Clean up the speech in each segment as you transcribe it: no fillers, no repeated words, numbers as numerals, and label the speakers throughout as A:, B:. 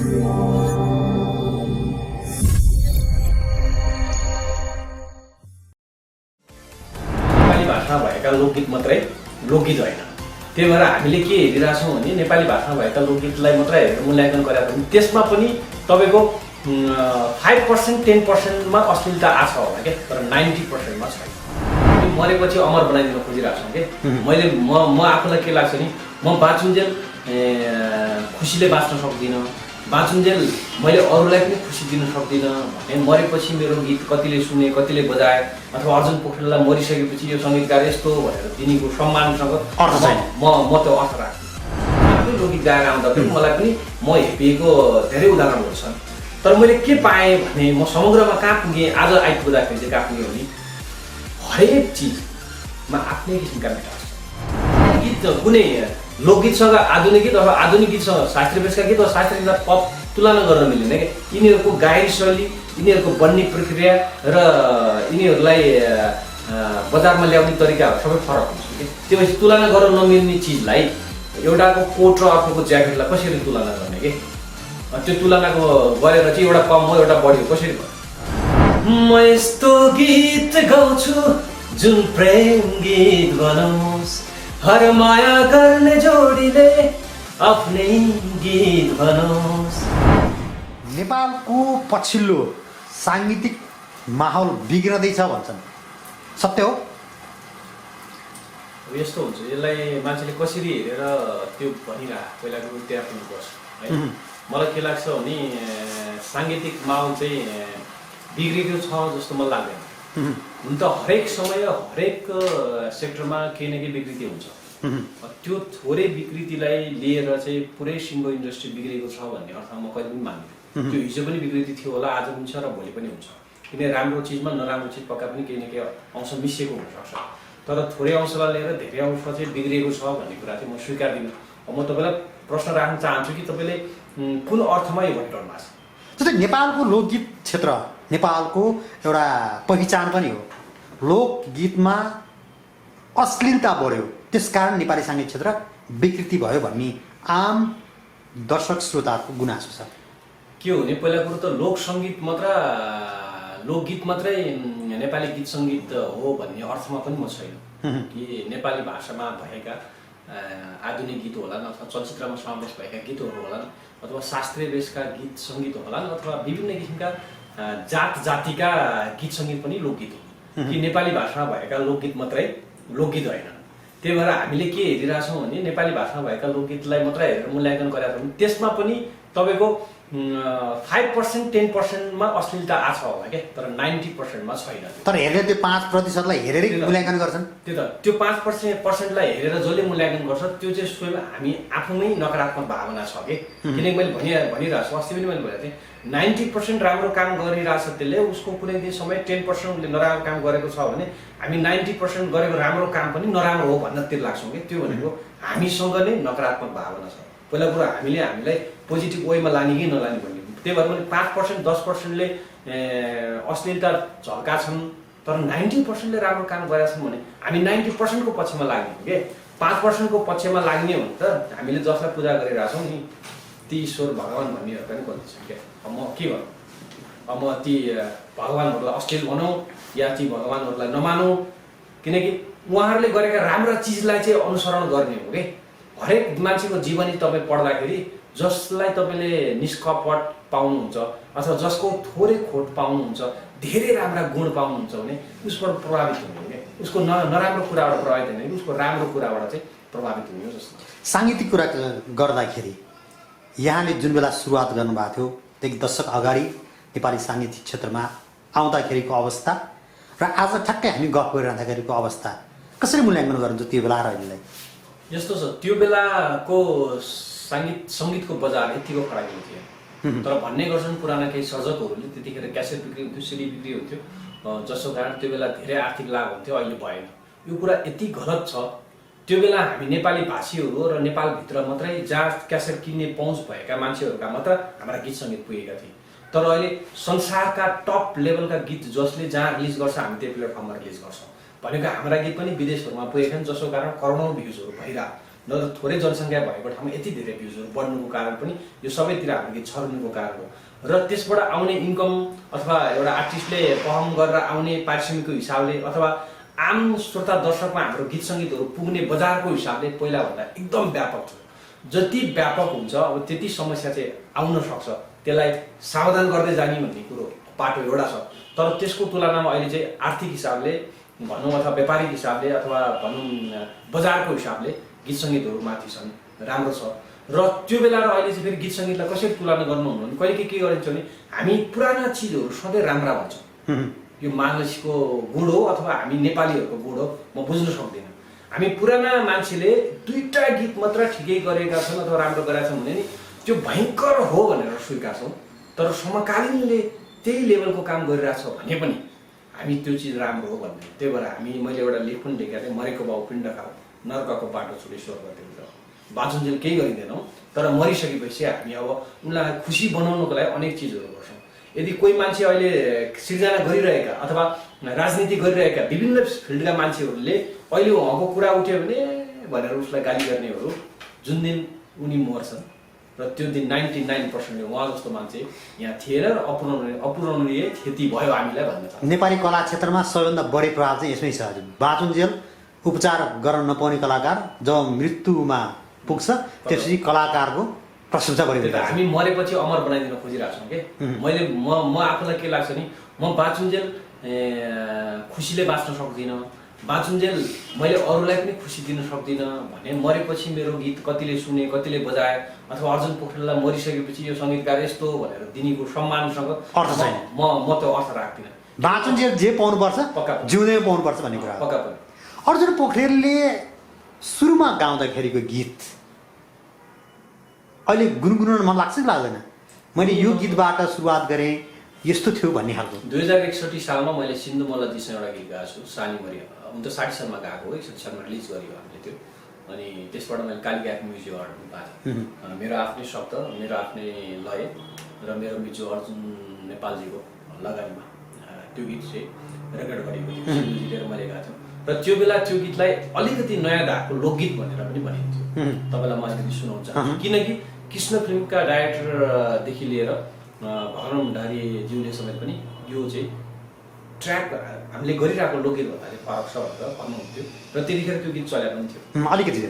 A: नेपाली भाषामा भएका लोकगीत मात्रै लोकगीत होइन। त्यही भएर हामीले के हेरिरहेछौँ भने नेपाली भाषामा भएका लोकगीतलाई मात्रै हेरेर मूल्याङ्कन गरेर पनि त्यसमा पनि तपाईँको 5% 10%मा अश्लीलता आछ होला क्या, तर 90%मा छैन। मरेपछि अमर बनाइदिन खोजिरहेको छौँ कि मैले म आफूलाई के लाग्छ नि, म बाँचुन्जेल खुसीले बाँच्न सक्दिनँ, बाँचुन्जेल मैले अरूलाई पनि खुसी दिन सक्दिनँ भने मरेपछि मेरो गीत कतिले सुने कतिले बजाए अथवा अर्जुन पोखरेललाई मरिसकेपछि यो सङ्गीतकार यस्तो भनेर दिनेको सम्मानसँग अर्थ छैन। म त्यो अर्थ राख्छु। आफै लोकगीत गाएर आउँदा पनि मलाई पनि म हेपिएको धेरै उदाहरणहरू छन्। तर मैले के पाएँ भने म समग्रमा कहाँ पुगेँ, आज आइपुग्दाखेरि चाहिँ कहाँ पुगेँ भने हरेक चिजमा आफ्नै किसिमका मिठास छ। गीत कुनै लोकगीतसँग आधुनिक गीत अथवा आधुनिक गीतसँग शास्त्रीय बेसका गीत वा शास्त्रीय गीतलाई पप तुलना गर्न मिल्दैन क्या। यिनीहरूको गायन शैली, यिनीहरूको बन्ने प्रक्रिया र यिनीहरूलाई बजारमा ल्याउने तरिकाहरू सबै फरक हुन्छ कि। त्यो भएपछि तुलना गर्न नमिल्ने चिजलाई एउटाको कोट र अर्कोको ज्याकेटलाई कसरी तुलना गर्ने कि? त्यो तुलनाको गरेर चाहिँ एउटा कम हो एउटा बढी हो कसरी भयो? म यस्तो गीत गाउँछु जुन प्रेम गीत बनोस्, हर माया गर्ने जोडीले आफ्नै गीत बनोस्।
B: नेपालको पछिल्लो साङ्गीतिक माहौल बिग्रदैछ भन्छन्, सत्य हो?
A: यस्तो हुन्छ, यसलाई मान्छेले कसरी हेरेर त्यो भनिरह पहिला त्यहाँ पुग्नुपर्छ है। मलाई के लाग्छ भने साङ्गीतिक माहौल चाहिँ बिग्रेको छ जस्तो मलाई लाग्दैन। हुन त हरेक समय हरेक सेक्टरमा केही न केही विकृति हुन्छ। त्यो थोरै विकृतिलाई लिएर चाहिँ पुरै सिङ्गो इन्डस्ट्री बिग्रेको छ भन्ने अर्थमा म कहिले पनि मान्दिनँ। त्यो हिजो पनि विकृति थियो होला, आज पनि छ र भोलि पनि हुन्छ। किन राम्रो चिजमा नराम्रो चिज पक्का पनि केही न केही अंश मिसिएको हुनसक्छ। तर थोरै अंशलाई लिएर धेरै अंश चाहिँ बिग्रेको छ भन्ने कुरा चाहिँ म स्वीकार्दिनँ। म तपाईँलाई प्रश्न राख्न चाहन्छु कि तपाईँले कुन अर्थमा यो भनिरहनु भएको छ?
B: जस्तै नेपालको लोकगीत क्षेत्र नेपालको एउटा पहिचान पनि हो। लोकगीतमा अश्लीलता बढ्यो, त्यसकारण नेपाली साङ्गीतिक क्षेत्र विकृति भयो भन्ने आम दर्शक श्रोताको गुनासो छ।
A: के हो भने पहिला कुरो त लोकगीत मात्रै नेपाली गीत सङ्गीत हो भन्ने अर्थमा पनि म छैन कि नेपाली भाषामा भएका आधुनिक गीत होलान् अथवा चलचित्रमा समावेश भएका गीतहरू होलान् अथवा शास्त्रीय बेसका गीत सङ्गीत होलान् अथवा विभिन्न किसिमका जात जातिका गीत सङ्गीत पनि लोकगीत हो कि नेपाली भाषामा भएका लोकगीत मात्रै लोकगीत होइन। त्यही भएर हामीले के हेरिरहेछौँ भने नेपाली भाषामा भएका लोकगीतलाई मात्रै हेरेर मूल्याङ्कन गरेर पनि त्यसमा पनि तपाईँको 5% 10%मा अश्लीलता आछ होला क्या, तर 90%मा छैन।
B: तर हेरेर त्यो 5%लाई हेरेरै मूल्याङ्कन गर्छन्।
A: त्यो 5%लाई हेरेर जसले मूल्याङ्कन गर्छ त्यो चाहिँ स्वयं हामी आफूमै नकारात्मक भावना छ कि। किनकि मैले भनिरहेको छु, अस्ति पनि मैले भनेको थिएँ 90% राम्रो काम गरिरहेछ त्यसले, उसको कुनै दिन समय 10% उसले नराम्रो काम गरेको छ भने हामी 90% गरेको राम्रो काम पनि नराम्रो हो भन्नतिर लाग्छौँ कि। त्यो भनेको हामीसँग नै नकारात्मक भावना छ। पहिला कुरो हामीलाई पोजिटिभ वेमा लाने कि नलाने भन्ने। त्यही भएर पनि 5% 10%ले अश्लीलता झल्का छन् तर 90%ले राम्रो काम गरेका छन् भने हामी 90% को पक्षमा लाग्ने हो कि। 5% को पक्षमा लाग्ने हो भने त हामीले जसलाई पूजा गरिरहेछौँ नि ती ईश्वर भगवान् भन्नेहरू पनि बोल्दैछन् क्या। म के भन्नु, म ती भगवान्हरूलाई अश्लील भनौँ या ती भगवान्हरूलाई नमानौँ, किनकि उहाँहरूले गरेका राम्रा चिजलाई चाहिँ अनुसरण गर्ने हो कि। हरेक मान्छेको जीवनी तपाईँ पढ्दाखेरि जसलाई तपाईँले निष्कपट पाउनुहुन्छ अथवा जसको थोरै खोट पाउनुहुन्छ, धेरै राम्रा गुण पाउनुहुन्छ भने उसबाट प्रभावित हुने हो क्या। उसको नराम्रो कुराबाट प्रभावित हुने कि उसको राम्रो कुराबाट चाहिँ प्रभावित हुने हो जस्तो।
B: साङ्गीतिक कुरा गर्दाखेरि यहाँले जुन बेला सुरुवात गर्नुभएको थियो त्यही दशक अगाडि नेपाली साङ्गीतिक क्षेत्रमा आउँदाखेरिको अवस्था र आज ठ्याक्कै हामी गफ गरिरहँदाखेरिको अवस्था कसरी मूल्याङ्कन गर्नुहुन्छ त्यो बेला र अहिलेलाई?
A: यस्तो छ, त्यो बेलाको सङ्गीतको बजार यतिको खराबी थियो। तर भन्ने गर्छन् पुराना केही सर्जकहरूले त्यतिखेर क्यासेट बिक्री हुन्थ्यो, सिडी बिक्री हुन्थ्यो, जसको कारण त्यो बेला धेरै आर्थिक लाभ हुन्थ्यो, अहिले भएन। यो कुरा यति गलत छ। त्यो बेला हामी नेपाली भाषीहरू र नेपालभित्र मात्रै जहाँ क्यासेट किन्ने पहुँच भएका मान्छेहरूका मात्र हाम्रा गीत सङ्गीत पुगेका थिए। तर अहिले संसारका टप लेभलका गीत जसले जहाँ रिलिज गर्छ हामी त्यो प्लेटफर्ममा रिलिज गर्छौँ भनेको हाम्रा गीत पनि विदेशहरूमा पुगेका छन्, जसको कारण करोडौँ भ्युजहरू भइरह। नत्र थोरै जनसङ्ख्या भएको ठाउँमा यति धेरै भ्युजहरू बढ्नुको कारण पनि यो सबैतिर हाम्रो गीत छर्नुको कारण हो। र त्यसबाट आउने इन्कम अथवा एउटा आर्टिस्टले पर्फर्म गरेर आउने पारिश्रमिकको हिसाबले अथवा आम श्रोता दर्शकमा हाम्रो गीत सङ्गीतहरू पुग्ने बजारको हिसाबले पहिलाभन्दा एकदम व्यापक छ। जति व्यापक हुन्छ अब त्यति समस्या चाहिँ आउन सक्छ। त्यसलाई सावधान गर्दै जाने भन्ने कुरो पाटो एउटा छ। तर त्यसको तुलनामा अहिले चाहिँ आर्थिक हिसाबले भनौँ अथवा व्यापारिक हिसाबले अथवा भनौँ बजारको हिसाबले गीत सङ्गीतहरू माथि छन्, राम्रो छ। र त्यो बेला र अहिले चाहिँ फेरि गीत सङ्गीतलाई कसरी तुलना गर्नुहुन्न भने कहिले के गरिन्छ भने हामी पुराना चिजहरू सधैँ राम्रा भन्छौँ। यो मानिसको गुण हो अथवा हामी नेपालीहरूको गुण हो, म बुझ्न सक्दिनँ। हामी पुराना मान्छेले 2टा गीत मात्र ठिकै गरेका छन् अथवा राम्रो गरेका छन् भने नि त्यो भयङ्कर हो भनेर स्वीकार्छौँ। तर समकालीनले त्यही लेभलको काम गरिरहेछ भने पनि हामी त्यो चिज राम्रो हो भन्दैन। त्यही भएर मैले एउटा लेख पनि लेखेको थिएँ, मरेको बाउ पिण्ड खाऊ नर्कको बाटो छुटे स्वर्गतिर। बाँचुन्जेल केही गरिँदैनौँ, तर मरिसकेपछि हामी अब उनलाई खुसी बनाउनको लागि अनेक चिजहरू गर्छौँ। यदि कोही मान्छे अहिले सिर्जना गरिरहेका अथवा राजनीति गरिरहेका विभिन्न फिल्डका मान्छेहरूले अहिले उहाँको कुरा उठ्यो भनेर उसलाई गाली गर्नेहरू जुन दिन उनी मर्छन् र त्यो दिन 99% उहाँ जस्तो मान्छे यहाँ थिएन र अपूरणीय क्षति भयो हामीलाई भन्न चाहन्छु।
B: नेपाली कला क्षेत्रमा सबैभन्दा बढी प्रभाव चाहिँ यसमै छ। बाँचुन्जेल उपचार गर्न नपाउने कलाकार जब मृत्युमा पुग्छ त्यसपछि कलाकारको प्रशंसा गरिन्छ।
A: हामी मरेपछि अमर बनाइदिन खोजिरहेको छौँ कि म आफूलाई के लाग्छ नि, म बाँचुन्जेल खुसीले बाँच्न सक्दिनँ, बाँचुन्जेल मैले अरूलाई पनि खुसी दिन सक्दिनँ भने मरेपछि मेरो गीत कतिले सुने कतिले बजाए अथवा अर्जुन पोखरेललाई मरिसकेपछि यो सङ्गीतकार यस्तो भनेर दिनेको सम्मानसँग
B: अर्थ छैन।
A: म त्यो अर्थ राख्दिनँ।
B: बाँचुन्जेल जे पाउनुपर्छ जिउँदै पाउनुपर्छ भन्ने कुरा
A: पक्का पनि।
B: अर्जुन पोखरेलले सुरुमा गाउँदाखेरिको गीत अहिले गुनगुनाउन मन लाग्छ कि लाग्दैन? मैले यो गीतबाट सुरुवात गरेँ यस्तो थियो भन्ने खालको।
A: 2061 सालमा मैले सिन्धु मल्लजीसँग एउटा गीत गाएको छु, सानी मरि। हुन त 60 सालमा गाएको हो, 61 सालमा रिलिज गरियो हामीले त्यो। अनि त्यसबाट मैले कालिका म्युजिक अवार्ड पाएको थिएँ। मेरो आफ्नै शब्द, मेरो आफ्नै लय र मेरो म्युजिक अर्जुन नेपालजीको लगानीमा त्यो गीत चाहिँ रेकर्ड गरिएको थियो, सिन्धुजीले र मैले गाएको थियौँ। र त्यो बेला त्यो गीतलाई अलिकति नयाँ धारको लोकगीत भनेर पनि भनिन्थ्यो। तपाईँलाई म अलिकति सुनाउन चाहन्छु, किनकि कृष्ण फिल्मका डाइरेक्टरदेखि लिएर भगवान भण्डारीज्यूले समेत पनि यो चाहिँ ट्र्याक हामीले गरिरहेको लोकगीत भन्दाखेरि फरक छ भनेर भन्नुहुन्थ्यो र त्यतिखेर त्यो गीत चलेको पनि थियो।
B: अलिकति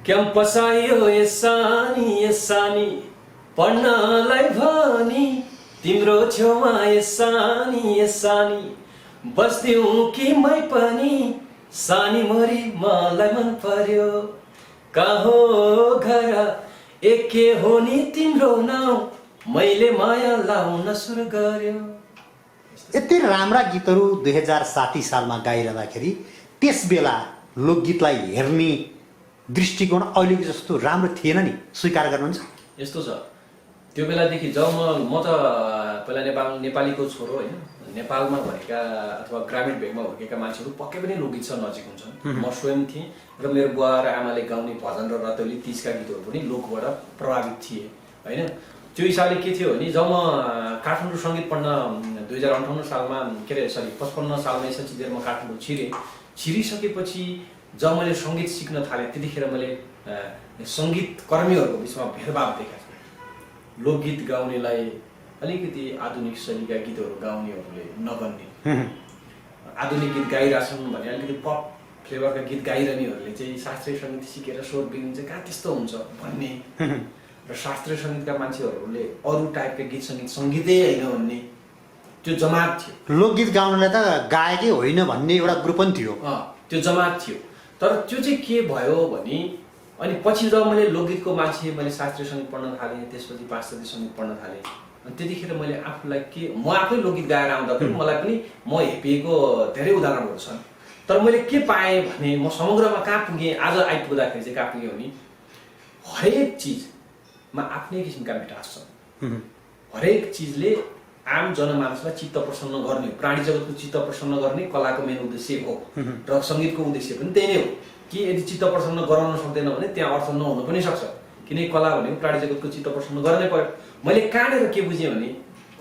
A: क्याम्पस आयो सानी पढ्नलाई भनी तिम्रो छेउमा सानी बस्दिउ कि मै पनि सानी मरी मलाई मन पर्यो कहो घर एके हो नि तिम्रो नाउँ मैले माया लाउन सुरु गर्यो।
B: यति राम्रा गीतहरू 2060 सालमा गाइरहँदाखेरि त्यस बेला लोकगीतलाई हेर्ने दृष्टिकोण अहिलेको जस्तो राम्रो थिएन नि, स्वीकार गर्नुहुन्छ?
A: यस्तो छ, त्यो बेलादेखि जब म त पहिला नेपालीको छोरो होइन, नेपालमा भएका अथवा ग्रामीण भेगमा हुर्केका मान्छेहरू पक्कै पनि लोकगीतसँग नजिक हुन्छन्। म स्वयं थिएँ र मेरो बुवा र आमाले गाउने भजन र रतौली तीजका गीतहरू पनि लोकबाट प्रभावित थिए होइन। त्यो हिसाबले के थियो भने जब म काठमाडौँ सङ्गीत पढ्न 2058 सालमा 55 सालमा एसएलसीतिर म काठमाडौँ छिरिसकेपछि जब मैले सङ्गीत सिक्न थालेँ त्यतिखेर मैले सङ्गीत कर्मीहरूको बिचमा भेदभाव देखाएको छु। लोकगीत गाउनेलाई अलिकति आधुनिक शैलीका गीतहरू गाउनेहरूले नगन्ने, आधुनिक गीत गाइरहेछन् भने अलिकति पप फ्लेभरका गीत गाइरहनेहरूले चाहिँ शास्त्रीय सङ्गीत सिकेर स्वर बिग्रिन्छ कहाँ त्यस्तो हुन्छ भन्ने र शास्त्रीय सङ्गीतका मान्छेहरूले अरू टाइपका गीत सङ्गीतै होइन भन्ने त्यो जमात थियो।
B: लोकगीत गाउनलाई त गायकै होइन भन्ने एउटा ग्रुप पनि थियो,
A: त्यो जमात थियो। तर त्यो चाहिँ के भयो भने अनि पछि जब मैले लोकगीतको मान्छे मैले शास्त्रीय सङ्गीत पढ्न थालेँ, त्यसपछि पाश्चात्य सङ्गीत पढ्न थालेँ अनि त्यतिखेर मैले आफूलाई म आफै लोकगीत गाएर आउँदा पनि मलाई पनि म हेपिएको धेरै उदाहरणहरू छन्। तर मैले के पाएँ भने म समग्रमा कहाँ पुगेँ, आज आइपुग्दाखेरि चाहिँ कहाँ पुगेँ भने हरेक चिजमा आफ्नै किसिमका मिठास छन्। हरेक चिजले आम जनमानसलाई चित्त प्रसन्न गर्ने, प्राणी जगतको चित्त प्रसन्न गर्ने कलाको मेन उद्देश्य हो र सङ्गीतको उद्देश्य पनि त्यही नै हो कि यदि चित्त प्रसन्न गराउन सक्दैन भने त्यहाँ अर्थ नहुन पनि सक्छ, किनकि कला भनेको प्राणी जगतको चित्त प्रसन्न गर्नै पर्यो। मैले कहाँनिर के बुझेँ भने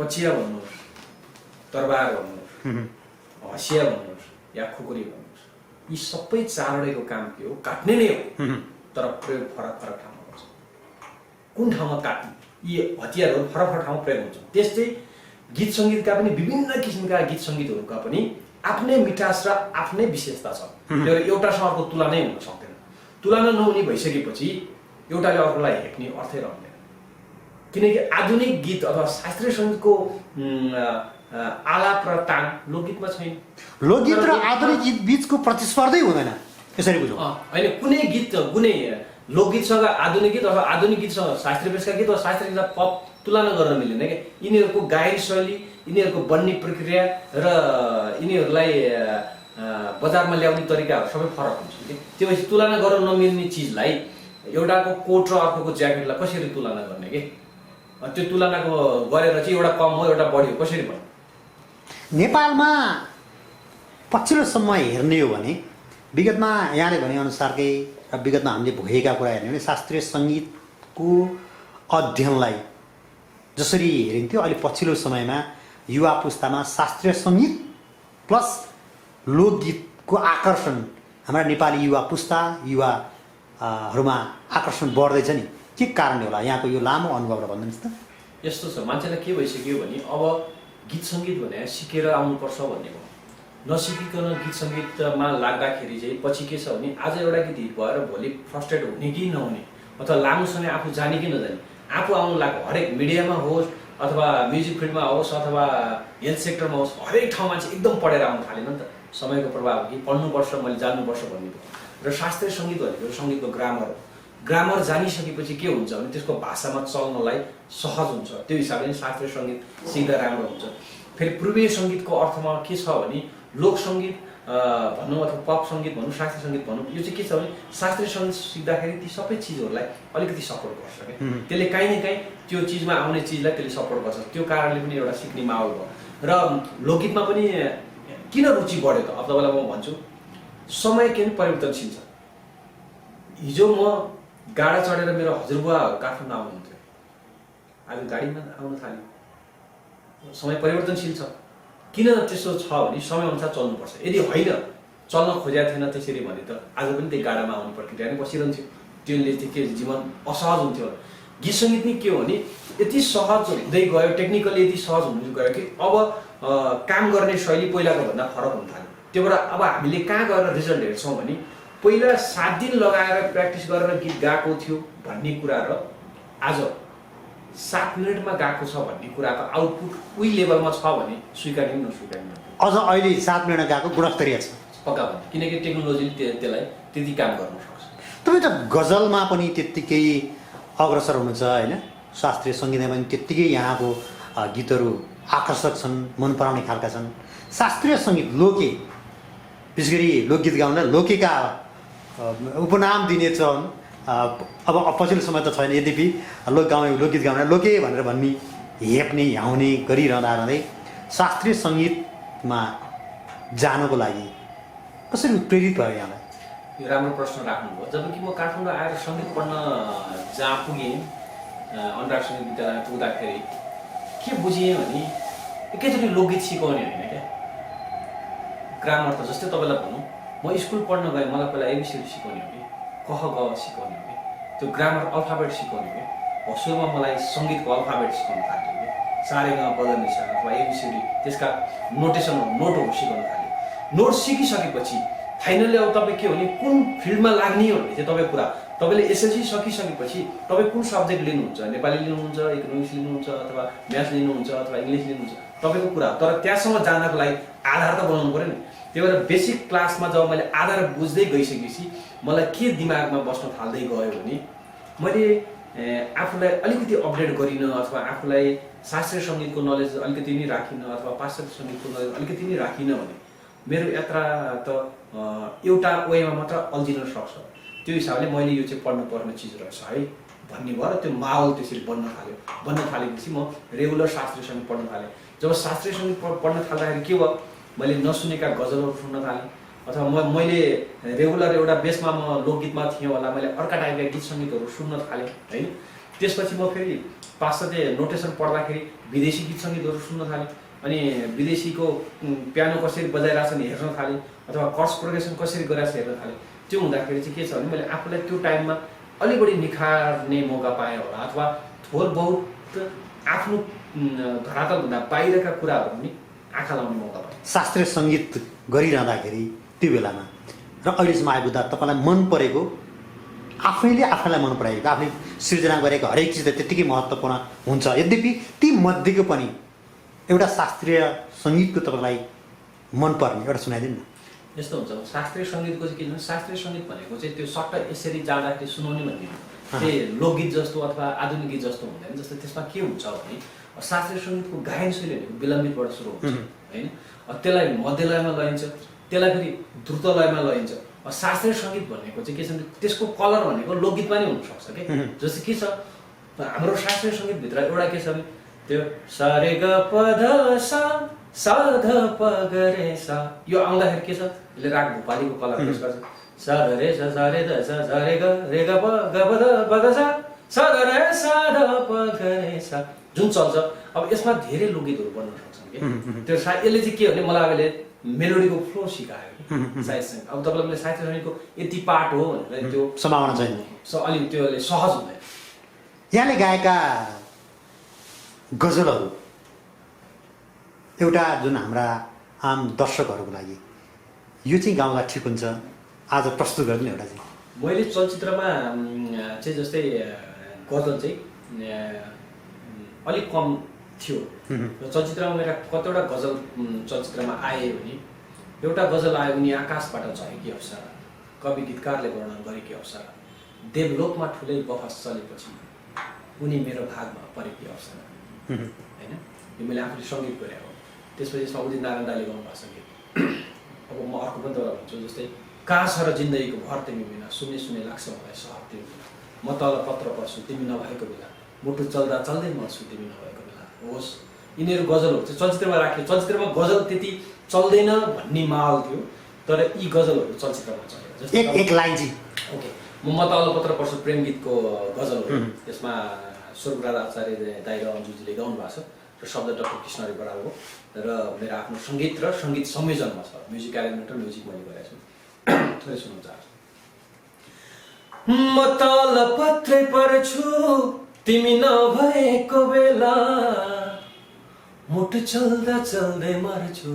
A: कचिया भन्नुहोस्, तरबार भन्नुहोस्, हँसिया भन्नुहोस् या खुकुरी भन्नुहोस्, यी सबै चारवटैको काम के हो काट्ने नै हो तर प्रयोग फरक फरक ठाउँमा हुन्छ कुन ठाउँमा काट्ने यी हतियारहरू फरक फरक ठाउँमा प्रयोग हुन्छ त्यस्तै गीत सङ्गीतका पनि विभिन्न किसिमका गीत सङ्गीतहरूका पनि आफ्नै मिठास र आफ्नै विशेषता छ त्यो एउटासँग अर्को तुलनै हुन सक्दैन तुलना नहुने भइसकेपछि एउटाले अर्कोलाई हेप्ने अर्थै रहँदैन किनकि आधुनिक गीत अथवा शास्त्रीय सङ्गीतको आलाप र तान लोकगीतमा छैन
B: लोकगीत र आधुनिक गीत बीचको प्रतिस्पर्धै हुँदैन यसरी बुझौँ
A: होइन कुनै गीत कुनै लोकगीतसँग आधुनिक गीत अथवा आधुनिक गीतसँग शास्त्रीय पेशका गीत वा शास्त्रीय गीत पप तुलना गर्न मिल्दैन क्या यिनीहरूको गायन शैली यिनीहरूको बन्ने प्रक्रिया र यिनीहरूलाई बजारमा ल्याउने तरिकाहरू सबै फरक हुन्छ कि त्यो भएपछि तुलना गर्न नमिल्ने चिजलाई एउटाको कोट र अर्कोको ज्याकेटलाई कसरी तुलना गर्ने कि त्यो तुलनाको गरेर चाहिँ एउटा कम हो एउटा बढी हो कसरी भन्नु
B: नेपालमा पछिल्लो समय हेर्ने हो भने विगतमा यहाँले भनेअनुसारकै र विगतमा हामीले भएका कुरा हेर्ने हो भने शास्त्रीय सङ्गीतको अध्ययनलाई जसरी हेरिन्थ्यो अहिले पछिल्लो समयमा युवा पुस्तामा शास्त्रीय सङ्गीत प्लस लोकगीतको आकर्षण हाम्रा नेपाली युवा पुस्ता युवाहरूमा आकर्षण बढ्दैछ नि के कारणले होला यहाँको यो लामो अनुभवलाई भन्नुहोस् त
A: यस्तो छ मान्छेलाई के भइसक्यो भने अब गीत सङ्गीत भने सिकेर आउनुपर्छ भन्ने हो नसिकिकन गीत सङ्गीतमा लाग्दाखेरि चाहिँ पछि के छ भने आज एउटा गीत हिट भएर भोलि फ्रस्ट्रेट हुने कि नहुने अथवा लामो समय आफू जाने कि नजाने आफू आउनु लाग्यो हरेक मिडियामा होस् अथवा म्युजिक फिल्डमा होस् अथवा हेल्थ सेक्टरमा होस् हरेक ठाउँमा चाहिँ एकदम पढेर आउनु थाल्यो नि त समयको प्रभाव कि पढ्नुपर्छ मैले जान्नुपर्छ भन्ने र शास्त्रीय सङ्गीत भनेको सङ्गीतको ग्रामर जानिसकेपछि के हुन्छ भने त्यसको भाषामा चल्नलाई सहज हुन्छ त्यो हिसाबले शास्त्रीय सङ्गीत सिक्दा राम्रो हुन्छ फेरि पूर्वीय सङ्गीतको अर्थमा के छ भने लोक सङ्गीत भनौँ अथवा पप सङ्गीत भनौँ शास्त्रीय सङ्गीत भनौँ यो चाहिँ के छ भने शास्त्रीय सङ्गीत सिक्दाखेरि ती सबै चिजहरूलाई अलिकति सपोर्ट गर्छ क्या त्यसले काहीँ न काहीँ त्यो चिजमा आउने चिजलाई त्यसले सपोर्ट गर्छ त्यो कारणले पनि एउटा सिक्ने माहौल भयो र लोकगीतमा पनि किन रुचि बढ्यो त अब तपाईँलाई म भन्छु समय के परिवर्तनशील छ हिजो म गाडा चढेर मेरो हजुरबुवाहरू काठमाडौँ आउनुहुन्थ्यो आज गाडीमा आउन थाल्यो समय परिवर्तनशील छ किन त्यस्तो छ भने समयअनुसार चल्नुपर्छ यदि होइन चल्न खोजेको थिएन त्यसरी भने त आज पनि त्यही गाडामा आउने प्रक्रिया नै बसिरहन्थ्यो त्यसले चाहिँ के जीवन असहज हुन्थ्यो गीत सङ्गीत नै के हो भने यति सहज हुँदै गयो टेक्निकली यति सहज हुँदै गयो कि अब काम गर्ने शैली पहिलाको भन्दा फरक हुन थाल्यो त्योबाट अब हामीले कहाँ गएर रिजल्ट हेर्छौँ भने पहिला 7 दिन लगाएर प्र्याक्टिस गरेर गीत गाएको थियो भन्ने कुरा र आज 7 मिनटमा गाएको छ भन्ने कुराको आउटपुट उही लेभलमा छ भने स्वीकार्ने नस्वीकार्ने
B: अझ अहिले 7 मिनट गएको गुणस्तरीय छ
A: पक्का भन्ने किनकि टेक्नोलोजीले त्यसलाई त्यति काम गर्न सक्छ
B: तपाईँ त गजलमा पनि त्यत्तिकै अग्रसर हुनुहुन्छ होइन शास्त्रीय सङ्गीतमा पनि त्यत्तिकै यहाँको गीतहरू आकर्षक छन् मन पराउने खालका छन् शास्त्रीय सङ्गीत लोके विशेष गरी लोकगीत गाउँदा लोकेका उपनाम दिने छन् अब पछिल्लो समय त छैन यद्यपि लोकगीत गाउने लोके भनेर भन्ने हेप्ने ह्याउने गरिरहँदै शास्त्रीय सङ्गीतमा जानको लागि कसरी प्रेरित भयो यहाँलाई
A: यो राम्रो प्रश्न राख्नुभयो जबकि म काठमाडौँ आएर सङ्गीत पढ्न जहाँ पुगेँ अनुराग सङ्गीत विद्यालयमा पुग्दाखेरि के बुझेँ भने एकैचोटि लोकगीत सिकाउने होइन क्या ग्रामर त जस्तै तपाईँलाई भनौँ म स्कुल पढ्न गएँ मलाई पहिला एबिसिडी सिकाउने हो कि कह ग सिकाउने हो कि त्यो ग्रामर अल्फाबेट सिकाउने हो कि सुरुमा मलाई सङ्गीतको अल्फाबेट सिकाउनु थाल्यो कि सारेगामा पदनिसा अथवा एबिसिडी त्यसका नोटहरू सिकाउनु थाल्यो नोट सिकिसकेपछि फाइनल्ली अब तपाईँ के भने कुन फिल्डमा लाग्ने हो भने चाहिँ तपाईँ कुरा तपाईँले एसएलसी सकिसकेपछि तपाईँ कुन सब्जेक्ट लिनुहुन्छ नेपाली लिनुहुन्छ इकोनोमिक्स लिनुहुन्छ अथवा म्याथ्स लिनुहुन्छ अथवा इङ्ग्लिस लिनुहुन्छ तपाईँको कुरा तर त्यहाँसम्म जानको लागि आधार त बनाउनु पऱ्यो नि त्यही भएर बेसिक क्लासमा जब मैले आधार बुझ्दै गइसकेपछि मलाई के दिमागमा बस्न थाल्दै गयो भने मैले आफूलाई अलिकति अपडेट गरिनँ अथवा आफूलाई शास्त्रीय सङ्गीतको नलेज अलिकति नै राखिनँ अथवा पाश्चात्य सङ्गीतको नलेज अलिकति नै राखिनँ भने मेरो यात्रा त एउटा वेमा मात्र अल्झिन सक्छ त्यो हिसाबले मैले यो चाहिँ पढ्नु पर्ने चिज रहेछ है भन्ने भयो र त्यो माहौल त्यसरी बन्न थालेपछि म रेगुलर शास्त्रीय सङ्गीत पढ्न थालेँ जब शास्त्रीय सङ्गीत पढ्न थाल्दाखेरि के भयो मैले नसुनेका गजलहरू सुन्न थालेँ अथवा मैले रेगुलर एउटा बेसमा म लोकगीतमा थिएँ होला मैले अर्का टाइपका गीत सङ्गीतहरू सुन्न थालेँ है त्यसपछि म फेरि पाश्चात्य नोटेसन पढ्दाखेरि विदेशी गीत सङ्गीतहरू सुन्न थालेँ अनि विदेशीको पियानो कसरी बजाइरहेछन् हेर्न थालेँ अथवा कर्स प्रोग्रेसन कसरी गरिरहेछ हेर्न थालेँ। त्यो हुँदाखेरि चाहिँ के छ भने मैले आफूलाई त्यो टाइममा अलि बढी निखार्ने मौका पाएँ होला अथवा थोर बहुत आफ्नो धरातलभन्दा बाहिरका कुराहरू पनि आँखा लाउने मौका पाएँ।
B: शास्त्रीय सङ्गीत गरिरहँदाखेरि त्यो बेलामा र अहिलेसम्म आइपुग्दा तपाईँलाई मन परेको आफैले आफैलाई मन पराएको आफूले सृजना गरेको हरेक चिज त त्यत्तिकै महत्त्वपूर्ण हुन्छ, यद्यपि ती मध्येको पनि एउटा शास्त्रीय सङ्गीतको तपाईँलाई मनपर्ने एउटा सुनाइदिनु न।
A: यस्तो हुन्छ शास्त्रीय सङ्गीतको चाहिँ के भन्छ, शास्त्रीय सङ्गीत भनेको चाहिँ त्यो सट्ट यसरी जाँदाखेरि सुनाउने भन्ने त्यही लोकगीत जस्तो अथवा आधुनिक गीत जस्तो हुँदैन। जस्तो त्यसमा के हुन्छ भने शास्त्रीय सङ्गीतको गायन शैली भनेको विलम्बितबाट सुरु हुन्छ होइन, त्यसलाई मध्यलयमा लैन्छ, त्यसलाई फेरि द्रुत लयमा लैन्छ। शास्त्रीय सङ्गीत भनेको चाहिँ के छ भने त्यसको कलर भनेको लोकगीतमा नै हुनसक्छ कि जस्तो के छ हाम्रो शास्त्रीय सङ्गीतभित्र एउटा के छ भने त्यो सा रे ग प ध सा सा ध प ग रे सा यो आउँदाखेरि के छ यसले राग भोपालीको कलर पेश गर्छ। सा ध रे द सा रे ग प ग प ध प ग सा सा ध रे सा ध प ग रे सा जुन चल्छ। अब यसमा धेरै लोकगीतहरू बन्न सक्छन् कि त्यो यसले चाहिँ के भने मलाई अहिले मेलोडीको फ्लो सिकायो साहित्य सङ्गीत। अब तपाईँलाई मैले साहित्य सङ्गीतको यति पाठ हो भनेर त्यो
B: सम्भावना छैन,
A: अलि त्योले सहज हुँदैन।
B: यहाँले गाएका गजलहरू एउटा जुन हाम्रा आम दर्शकहरूको लागि यो चाहिँ गाउँदा ठिक हुन्छ आज प्रस्तुत गरिदिनु एउटा चाहिँ।
A: मैले चलचित्रमा चाहिँ जस्तै गजल चाहिँ अलिक कम थियो र चलचित्रमा मेरा कतिवटा गजल चलचित्रमा आए भने एउटा गजल आयो भने आकाशबाट झरेकी अप्सरा, कवि गीतकारले वर्णन गरेकी अप्सरा, देवलोकमा ठुलै बहस चलेपछि उनी मेरो भागमा परेकी अप्सरा होइन। यो मैले आफूले सङ्गीत गरेँ हो। त्यसपछि यसमा उदित नारायण दाइले गाउनुभएको सङ्गीत। अब म अर्को पनि तपाईँलाई भन्छु जस्तै कहाँ छ र जिन्दगीको भर तिमी बिना, सुन्ने सुन्ने लाग्छ मलाई सहर तिमी बिना, म तल पत्र पढ्छु तिमी नभएको बेला, मुटु चल्दा चल्दै मर्छु तिमी नभएको बेला। होस् यिनीहरू गजलहरू चाहिँ चलचित्रमा राख्यो। चलचित्रमा गजल त्यति चल्दैन भन्ने माहौल थियो तर यी गजलहरू चलचित्रमा चल्यो।
B: एक लाइन चाहिँ
A: ओके म तल पत्र पढ्छु प्रेम गीतको गजल हो। त्यसमा स्वर्गराज आचार्य दाइ र अन्जुजीले गाउनु भएको छ र शब्द डाक्टर कृष्णहरि बराल हो र मेरो आफ्नो सङ्गीत र सङ्गीत संयोजनमा छ। म्युजिक एरेन्जमेन्ट र म्युजिक मैले गरेको छु। थोरै सुन्नु चाहन्छु। म तल पत्रै पढ्छु तिमी नभएको बेला, मुटु चल्दा चल्दै मर्छु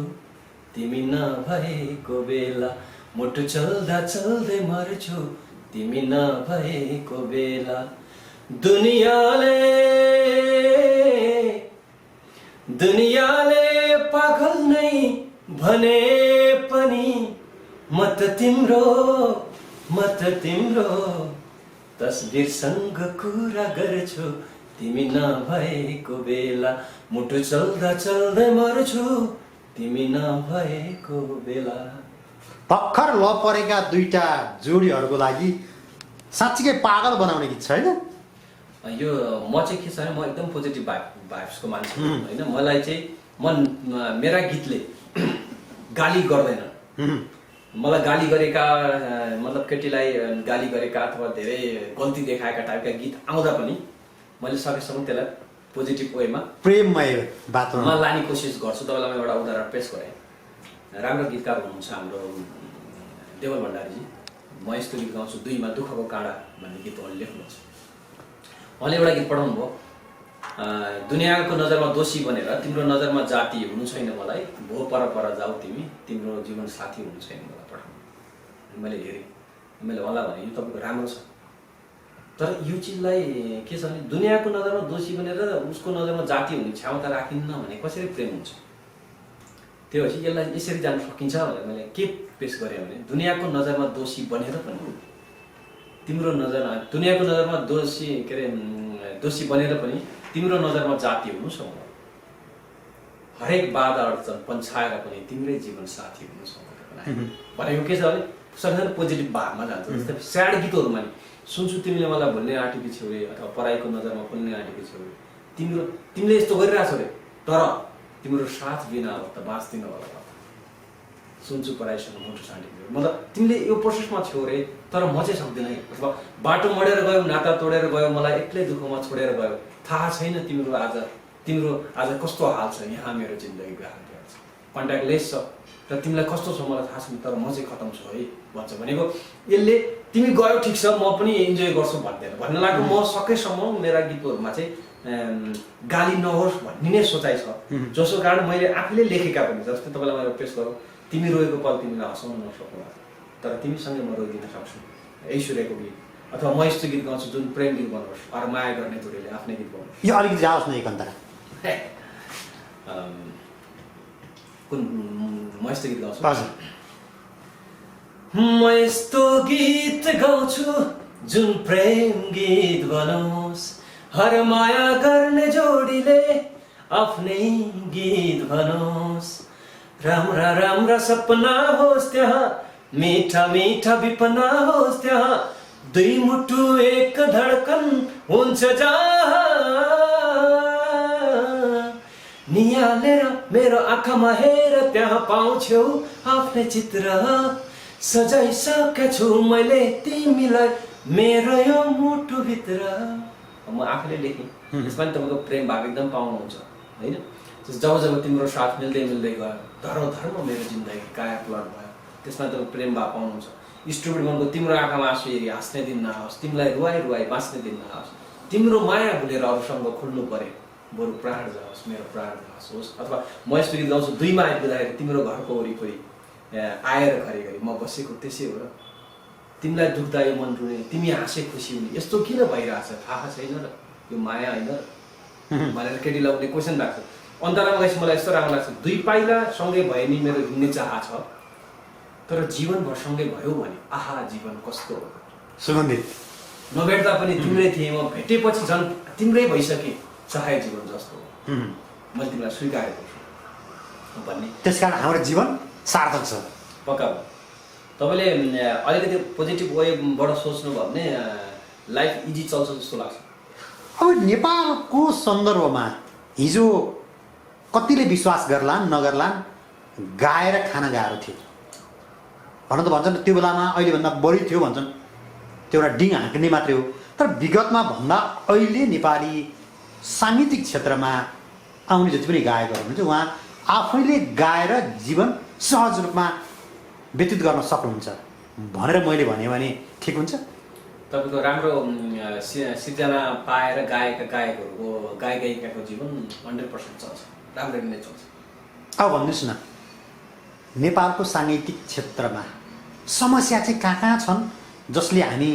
A: तिमी नभएको बेला, मुटु चल्दा चल्दै मर्छु तिमी नभएको बेला। दुनियाले पागल नै भने पनि म त तिम्रो तस्बिरसँग कुरा गर्छु तिमी नभएको बेला, मुटु चल्दा चल्दै मर्छु तिमी नभएको बेला।
B: भर्खर ल परेका दुईटा जोडीहरूको लागि साँच्चीकै पागल बनाउने गीत छ होइन।
A: यो म चाहिँ के छ भने म एकदम पोजिटिभ भाइब्सको मान्छे होइन। मलाई चाहिँ मेरा गीतले गाली गर्दैन। मलाई गाली गरेका मतलब केटीलाई गाली गरेका अथवा धेरै गल्ती देखाएका टाइपका गीत आउँदा पनि मैले सकेसम्म त्यसलाई पोजिटिभ वेमा
B: प्रेममय वातावरणमा
A: लाने कोसिस गर्छु। तपाईँलाई म एउटा उदाहरण पेश गरेँ। राम्रो गीतकार हुनुहुन्छ हाम्रो देवल भण्डारीजी। म यस्तो गीत गाउँछु दुईमा दुःखको काँडा भन्ने गीत उहाँले लेख्नुहुन्छ। उहाँले एउटा गीत पढाउनु भयो दुनियाँको नजरमा दोषी बनेर तिम्रो नजरमा जाति हुनु छैन मलाई, भो पर पर जाऊ तिमी, तिम्रो जीवन साथी हुनु छैन मलाई पढाउनु। मैले हेरेँ, मैले उहाँलाई भने यो तपाईँको राम्रो छ तर यो चिजलाई के छ भने दुनियाँको नजरमा दोषी बनेर उसको नजरमा जाति हुने क्षमता राखिन्न भने कसरी प्रेम हुन्छ। त्यो भएपछि यसलाई यसरी जान सकिन्छ भनेर मैले के पेश गरेँ भने दुनियाँको नजरमा दोषी बनेर पनि तिम्रो नजरमा दुनियाँको नजरमा दोषी के अरे दोषी बनेर पनि तिम्रो नजरमा जाति हुनु छ मलाई, हरेक बाधा अडचन पन्छाएर पनि तिम्रै जीवन साथी हुनु छ भनेको के छ भने सबैजना पोजिटिभ भावमा जान्छ। जस्तै स्याड गीतहरूमा नि सुन्छु तिमीले मलाई भुल्ने आँटेकी छौ रे अथवा पराईको नजरमा फुल्ने आँटेकी छौ रे, तिमीले यस्तो गरिरहेछौ रे तर तिम्रो साथ बिना अब त बाँच्दिन होला, सुन्छु पराईसँग मुटु साँटेको मतलब तिमीले यो प्रोसेसमा छौ रे तर म चाहिँ सक्दिनँ। अथवा बाटो मोडेर गयो, नाता तोडेर गयो, मलाई एक्लै दुःखमा छोडेर गयो, थाहा छैन तिम्रो आज तिम्रो आज कस्तो हाल छ, यहाँ मेरो जिन्दगीको हाल के छ, कन्ट्याक्ट लेस छ तर तिमीलाई कस्तो छ मलाई थाहा छैन तर म चाहिँ खतम छु है भन्छ भनेको यसले तिमी गयो ठिक छ म पनि इन्जोय गर्छु भन्दैन। भन्न लाग्यो म सकेसम्म मेरा गीतहरूमा चाहिँ गाली नहोस् भन्ने नै सोचाइ छ, जसको कारण मैले आफूले लेखेका पनि जस्तै तपाईँलाई मैले पेश गरौँ, तिमी रोएको पल तिमीलाई हँसाउन नसक्नु तर तिमीसँगै म रोइदिन सक्छु, ऐश्वर्यको गीत। अथवा म यस्तो गीत गाउँछु जुन प्रेम गीत बनाओस्, अरू माया गर्ने जोडीले आफ्नै गीत बनाओस्।
B: यो अलिकति जाओस् न एक अन्तरा
A: कुन म यस्तो गीत गाउँछु? म यस्तो गीत गाउँछु जुन प्रेम गीत बनोस्, हर माया गर्ने जोडीले आफ्नै गीत बनोस्, राम्रा राम्रा सपना होस् त्यहाँ, मीठा मीठा विपना होस् त्यहाँ, दुई मुटु एक धडकन हुन्छ जहाँ, निहालेर मेरो आँखामा हेर त्यहाँ पाउँछौ आफ्नै चित्र, सजाइसकेछु मैले तिमीलाई मेरो यो मुटुभित्र। म आफूले लेखेँ, त्यसमा पनि तपाईँको प्रेम भाव एकदम पाउनुहुन्छ होइन। जब जब तिम्रो साथ मिल्दै मिल्दै गयो, धर्म मेरो जिन्दगी काया पलट भयो, त्यसमा तपाईँ प्रेम भाव पाउनुहुन्छ। स्टुपिड मनको तिम्रो आँखामा आँसु हेरी हाँस्ने दिन नआओस्, तिमीलाई रुवाई रुवाई बाँच्ने दिन नआओस्, तिम्रो माया भुलेर अरूसँग खुल्नु परे, बरु प्राण जाओस् मेरो प्राण जाओस्। अथवा म यस्तो गीत गाउँछु, दुईमा आइपुग्दाखेरि तिम्रो घरको वरिपरि आएर घरिघरि म बसेको त्यसै हो र, तिमीलाई दुख्दा यो मन रुने, तिमी हाँसे खुसी हुने, यस्तो किन भइरहेछ थाहा छैन र, यो माया होइन र भनेर केटीलाई उसले क्वेसन राख्छ। अन्तरामा गएपछि मलाई यस्तो राम्रो लाग्छ, दुई पाइला सँगै भए नि मेरो हिँड्ने चाह छ, तर जीवनभर सँगै भयो भने आहा जीवन कस्तो हो,
B: सुगन्धित।
A: नभेट्दा पनि तिम्रै थिएँ म, भेटेपछि झन् तिम्रै भइसके, चाहे जीवन जस्तो हो, मैले तिमीलाई स्वीकारेको छु भन्ने।
B: त्यसकारण हाम्रो जीवन सार्थक छ।
A: पक्का हो। तपाईँले अलिकति पोजिटिभ वेबाट सोच्नुभयो भने लाइफ इजी चल्छ जस्तो लाग्छ।
B: अब नेपालको सन्दर्भमा हिजो कतिले विश्वास गर्लान् नगर्लान्, गाएर खान गाह्रो थियो भन्न त भन्छन्, त्यो बेलामा अहिलेभन्दा बढी थियो भन्छन्, त्यो एउटा डिङ हाँक्ने मात्रै हो। तर विगतमा भन्दा अहिले नेपाली साङ्गीतिक क्षेत्रमा आउने जति पनि गायकहरू हुनुहुन्छ उहाँ आफैले गाएर जीवन सहज रूपमा व्यतीत गर्न सक्नुहुन्छ भनेर मैले भने ठिक हुन्छ?
A: तपाईँको राम्रो सिर्जना पाएर गाएका गायकहरूको गायिकाको जीवन 100% चल्छ, राम्ररी नै चल्छ।
B: अब भन्नुहोस् न, नेपालको साङ्गीतिक क्षेत्रमा समस्या चाहिँ कहाँ छन् जसले हामी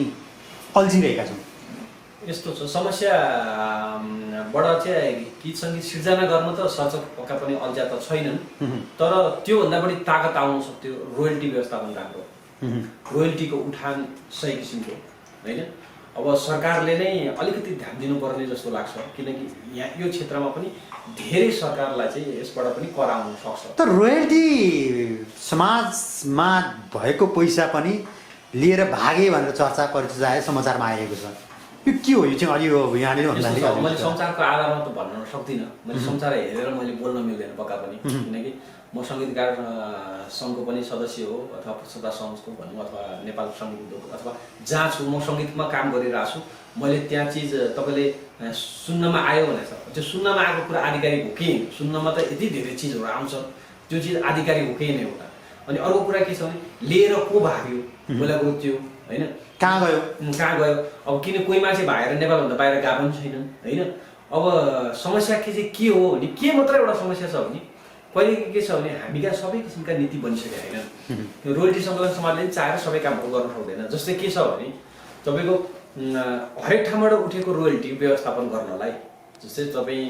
B: अल्झिरहेका छौँ?
A: यस्तो छ समस्याबाट चाहिँ गीत सङ्गीत सिर्जना गर्न त सर्जक पक्का पनि अल्झ्या त छैनन्, तर त्योभन्दा बढी तागत आउनु सक्थ्यो रोयल्टी व्यवस्थापन राम्रो, रोयल्टीको उठान सही किसिमको होइन। अब सरकारले नै अलिकति ध्यान दिनुपर्ने जस्तो लाग्छ, किनकि यहाँ यो क्षेत्रमा पनि धेरै सरकारलाई चाहिँ यसबाट पनि कर आउन सक्छ।
B: तर रोयल्टी समाजमा भएको पैसा पनि लिएर भागे भनेर चर्चा परिचर्चा आयो, समाचारमा आइरहेको छ। यो के हो? यो चाहिँ अलि यहाँले भन्दाखेरि
A: मैले संसारको आधारमा त भन्न सक्दिनँ, मैले संसार हेरेर मैले बोल्न मिल्दैन पक्का पनि, किनकि म सङ्गीतकार सङ्घको पनि सदस्य हो, अथवा सदा सङ्घको भनौँ, अथवा नेपाल सङ्गीत उद्योग अथवा जहाँ छु म सङ्गीतमा काम गरिरहेको छु, मैले त्यहाँ चिज तपाईँले सुन्नमा आयो भने छ, त्यो सुन्नमा आएको कुरा आधिकारिक हो कि, सुन्नमा त यति धेरै चिजहरू आउँछ, त्यो चिज आधिकारिक हो कि नै एउटा। अनि अर्को कुरा के छ भने लिएर को भाग्यो, पहिला गयो त्यो होइन, कहाँ गयो। अब किन कोही मान्छे भागेर नेपालभन्दा बाहिर गएको पनि छैनन् होइन। अब समस्या के चाहिँ के हो भने के मात्र एउटा समस्या छ भने कहिले के छ भने हामी कहाँ सबै किसिमका नीति बनिसकेका छैनन्, त्यो रोयल्टी सङ्कलन समाजले पनि चाहेर सबै कामहरू गर्न सक्दैन। जस्तै के छ भने तपाईँको हरेक ठाउँबाट उठेको रोयल्टी व्यवस्थापन गर्नलाई, जस्तै तपाईँ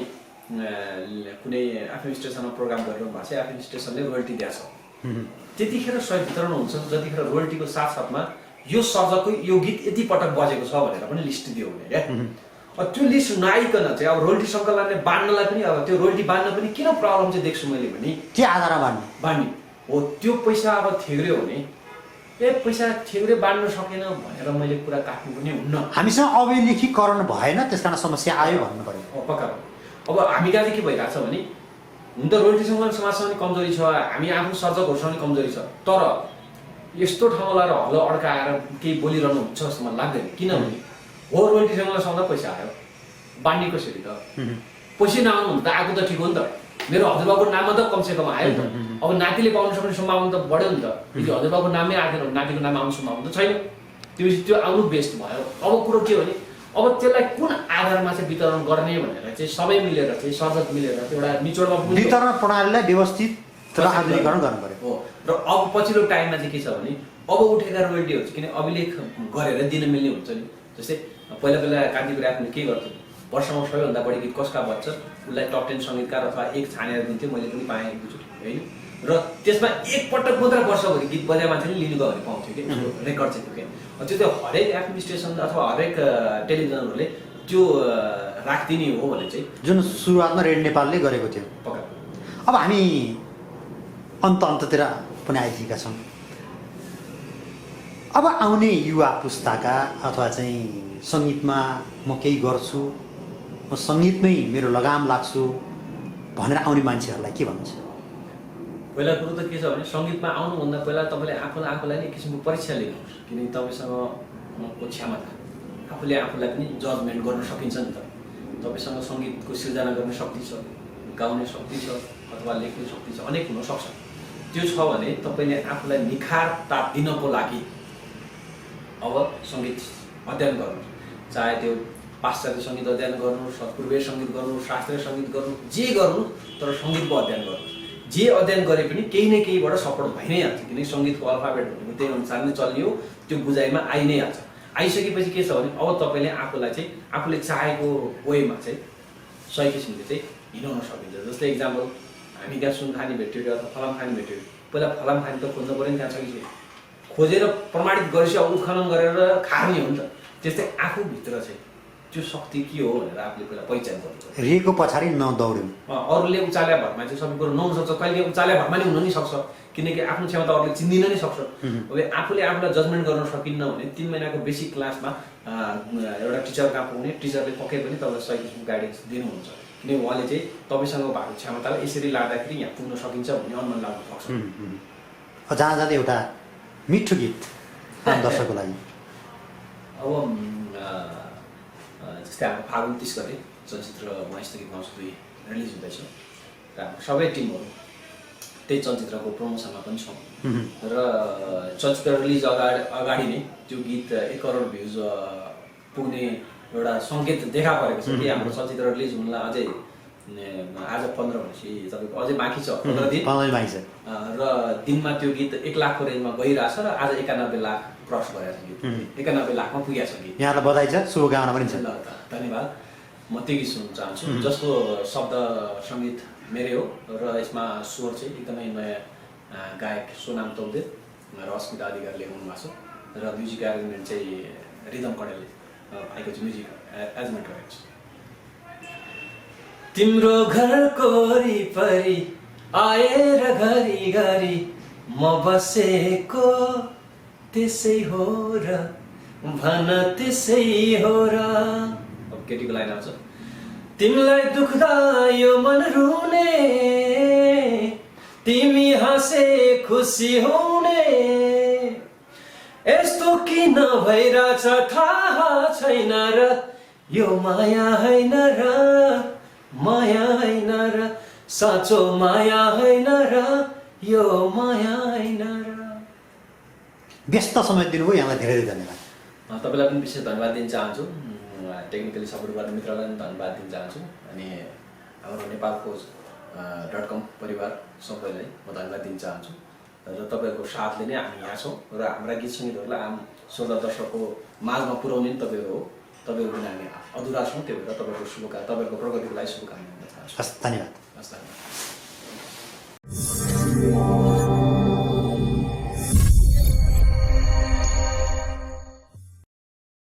A: कुनै आफ्नो स्टेसनमा प्रोग्राम गरिरहनु भएको छ, आफ्नो स्टेसनले रोयल्टी दिएको छ, त्यतिखेर सहयोग वितरण हुन्छ जतिखेर रोयल्टीको साथसाथमा यो सर्जकको यो गीत यति पटक बजेको छ भनेर पनि लिस्ट दियो भने क्या। अब त्यो लिस्ट नआइकन चाहिँ अब रोयल्टी सङ्कलनले बाँड्नलाई पनि, अब त्यो रोयल्टी बाँड्न पनि किन प्रब्लम चाहिँ देख्छु मैले भने
B: के आधारमा बाँड्ने
A: हो, त्यो पैसा अब थेग्रियो भने पैसा थेग्रे बाँड्न सकेन भनेर मैले कुरा काट्नु पनि हुन्न।
B: हामीसँग अभिलेखीकरण भएन, त्यस कारण समस्या आयो भन्नु पर्यो।
A: पक्का अब हामी कहाँ चाहिँ के भइरहेको छ भने हुन त रोयल्टी सङ्कलन समाजसँग पनि कमजोरी छ, हामी आफ्नो सर्जकहरूसँग पनि कमजोरी छ, तर यस्तो ठाउँमा लगाएर हलो अड्काएर केही बोलिरहनु हुन्छ जस्तो मलाई लाग्दैन। किनभने हो रोयल्टी सङ्कलनसँग पैसा आयो, बाँड्ने कसरी त पछि नआउनु त आएको त ठिक हो नि त मेरो हजुरबाबुको नाममा त कमसेकम आयो नि त अब नातिले पाउन सक्ने सम्भावना त बढ्यो नि त यदि हजुरबाबुको नामै आएन नातिको नाममा आउने सम्भावना त छैन त्यो आउनु बेस्ट भयो अब कुरो के हो भने अब त्यसलाई कुन आधारमा चाहिँ वितरण गर्ने भनेर चाहिँ सबै मिलेर चाहिँ सर्वत मिलेर एउटा निचोडमा
B: वितरण प्रणालीलाई व्यवस्थित र आधुनिकीकरण गर्नु पर्यो
A: हो र अब पछिल्लो टाइममा चाहिँ के छ भने अब उठेका रोयल्टीहरू चाहिँ किन अभिलेख गरेर दिन मिल्ने हुन्छ नि जस्तै पहिला कान्तिपुर आफ्नो के गर्थ्यो वर्षमा सबैभन्दा बढी गीत कसका बज्छ उसलाई टप 10 सङ्गीतकार अथवा एक छानेर दिन्थ्यो मैले पनि पाएको छु होइन र त्यसमा एकपटक मात्र वर्षभरि गीत बजाए मान्छेले लिनु गयो भने पाउँथ्यो कि रेकर्ड चाहिँ थियो कि त्यो हरेक एफएम स्टेसन अथवा हरेक टेलिभिजनहरूले त्यो राखिदिने हो भने चाहिँ
B: जुन सुरुवातमा रेड नेपालले गरेको थियो
A: पक्का
B: अब हामी अन्ततिर पनि आइदिएका छौँ अब आउने युवा पुस्ताका अथवा चाहिँ सङ्गीतमा म केही गर्छु म सङ्गीतमै मेरो लगाम लाग्छु भनेर आउने मान्छेहरूलाई के भन्नुहुन्छ
A: पहिला कुरो त के छ भने सङ्गीतमा आउनुभन्दा पहिला तपाईँले आफूलाई नै किसिमको परीक्षा लिनुहोस् किनकि तपाईँसँगको क्षमता आफूले आफूलाई पनि जजमेन्ट गर्न सकिन्छ नि त तपाईँसँग सङ्गीतको सिर्जना गर्ने शक्ति छ गाउने शक्ति छ अथवा लेख्ने शक्ति छ अनेक हुनसक्छ त्यो छ भने तपाईँले आफूलाई निखारता दिनको लागि अब सङ्गीत अध्ययन गर्नु चाहे त्यो पाश्चात्य सङ्गीत अध्ययन गर्नु पूर्वीय सङ्गीत गर्नु शास्त्रीय सङ्गीत गर्नु जे गर्नु तर सङ्गीतको अध्ययन गर्नु जे अध्ययन गरे पनि केही न केहीबाट सपोर्ट भइ नै हाल्छ किनकि सङ्गीतको अल्फाबेट भनेको त्यही अनुसार नै चल्ने हो त्यो बुझाइमा आइ नै हाल्छ आइसकेपछि के छ भने अब तपाईँले आफूलाई चाहिँ आफूले चाहेको वेमा चाहिँ सही किसिमले चाहिँ हिँडाउन सकिन्छ जस्तै इक्जाम्पल हामी त्यहाँ सुनखानी भेट्यो अथवा फलाम खानी भेट्यो पहिला फलाम खानी त खोज्नु पऱ्यो नि त्यहाँ छ कि खोजेर प्रमाणित गरेपछि अब उत्खनन गरेर खार्ने हो नि त त्यस्तै आफूभित्र चाहिँ त्यो शक्ति के हो भनेर आफूले पहिला पहिचान गर्नु
B: रेको पछाडि नदौड्यौँ
A: अरूले उचाल्या भरमा चाहिँ सबै कुरो नहुन सक्छ कहिले उचाल्या भरमा नि हुन नि सक्छ किनकि आफ्नो क्षमता अरूले चिन्दिन नै सक्छ अब आफूले आफूलाई जजमेन्ट गर्न सकिन्न भने 3 महिनाको बेसिक क्लासमा एउटा टिचर कहाँ पुग्ने टिचरले पक्कै पनि तपाईँलाई सही किसिमको गाइडेन्स दिनुहुन्छ किनकि उहाँले चाहिँ तपाईँसँग भएको क्षमतालाई यसरी लाग्दाखेरि यहाँ पुग्न सकिन्छ भन्ने अनुमान लाग्न सक्छ
B: जहाँ जाँदै एउटा मिठो गीत दर्शकको लागि
A: अब जस्तै हाम्रो फागुन 30 गते चलचित्र म स्थगित गाउँछु 2 रिलिज हुँदैछ र हाम्रो सबै टिमहरू त्यही चलचित्रको प्रमोसनमा पनि छौँ र चलचित्र रिलिज अगाडि नै त्यो गीत 1 करोड भ्युज पुग्ने एउटा सङ्केत देखा परेको छ कि हाम्रो चलचित्र रिलिज हुनलाई अझै आज 15 भनेपछि तपाईँको अझै बाँकी छ 15 दिन
B: बाँकी छ
A: र दिनमा त्यो गीत 1 लाखको रेन्जमा गइरहेछ र आज 91 लाख क्रस गरेको छ गीत 91 लाखमा पुगेको छ गीत
B: यहाँलाई बधाई छ शुभकामना पनि छ
A: ल त धन्यवाद म त्यो गीत सुन्न चाहन्छु जसको शब्द सङ्गीत मेरै हो र यसमा स्वर चाहिँ एकदमै नयाँ गायक सोनाम तौदेव र अस्मिता अधिकारीले गाउनु भएको छ र म्युजिक एरेन्जमेन्ट चाहिँ रिदम कडेलले भएको चाहिँ म्युजिक एरेन्जमेन्ट गरेको छ तिम्रो घरको वरिपरि आएर घरि घरि म बसेको त्यसै हो र भन त्यसै हो र अब केटीको लाइन आउँछ तिमीलाई दुख्दा यो मन रुने तिमी हाँसे खुसी हुने यस्तो किन भइरहेछ थाहा छैन र यो माया होइन र माया होइन र साँचो माया होइन र यो माया होइन र
B: व्यस्त समय दिनुभयो यहाँलाई धेरै धेरै धन्यवाद
A: तपाईँलाई पनि विशेष धन्यवाद दिन चाहन्छु टेक्निकली सपोर्ट गर्ने मित्रलाई पनि धन्यवाद दिन चाहन्छु अनि हाम्रो नेपालको .com परिवार सबैलाई म धन्यवाद दिन चाहन्छु र तपाईँहरूको साथले नै हामी यहाँ छौँ र हाम्रा गीत सङ्गीतहरूलाई आम श्रोता दर्शकको माझमा पुर्याउने नि तपाईँहरू हो तपाईँहरू पनि हामी अधुरा छौँ त्यो भएर तपाईँहरूको प्रगतिको लागि शुभकामना दिन चाहन्छु
B: धन्यवाद
A: हस् धन्यवाद